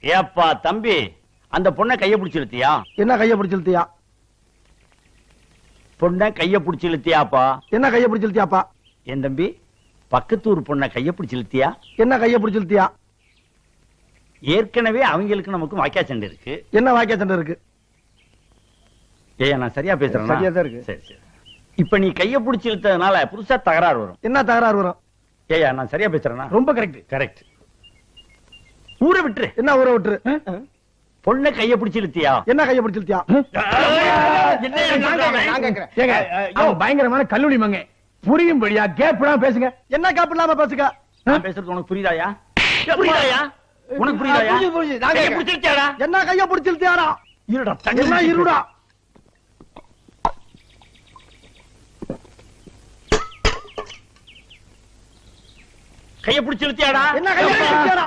ஏப்பா தம்பி, அந்த பொண்ணை கைய பிடிச்சு இழுத்தியா? என்ன கைய பிடிச்சு இழுத்தியா? பொண்ணை கைய பிடிச்சு இழுத்தியாப்பா? என்ன கைய பிடிச்சு இழுத்தியாப்பா? என் தம்பி, பக்கத்தூர் பொண்ணை கைய பிடிச்சு இழுத்தியா? என்ன கைய பிடிச்சு இழுத்தியா? ஏற்கனவே அவங்களுக்கு நமக்கு வாக்கியா சண்டை இருக்கு. என்ன வாக்கியா சண்டை இருக்கு? ஏய், நான் சரியா பேசுறேன்? சரியா தான் இருக்கு. சரி சரி. இப்ப நீ கைய பிடிச்சு இழுத்ததுனால புதுசா தகராறு வரும். என்ன தகராறு வரும்? ஏயா, நான் சரியா பேசுறேனா? ரொம்ப கரெக்ட். கரெக்ட். ஊரை விட்டுரு. என்ன ஊரை விட்டுரு? பொண்ணை கைய பிடிச்சு இழுத்தியா? என்ன கைய பிடிச்சு இழுத்தியா? பயங்கரமான கல்லூரி மங்க புரியும்படியா கேப்லாம் பேசுங்க. என்ன கேப் இல்லாம பேசுங்க. நான் பேசுறது உனக்கு புரியுதாயா? புரியுதாயா? உனக்கு புரியுதாயா? கைய பிடிச்சு இழுத்தியாடா? என்ன கைய பிடிச்சு இழுத்தியாடா? இருடா, என்ன இருடா? கைய பிடிச்சு இழுத்தியாடா? என்ன கைய பிடிச்சு இழுத்தியாடா?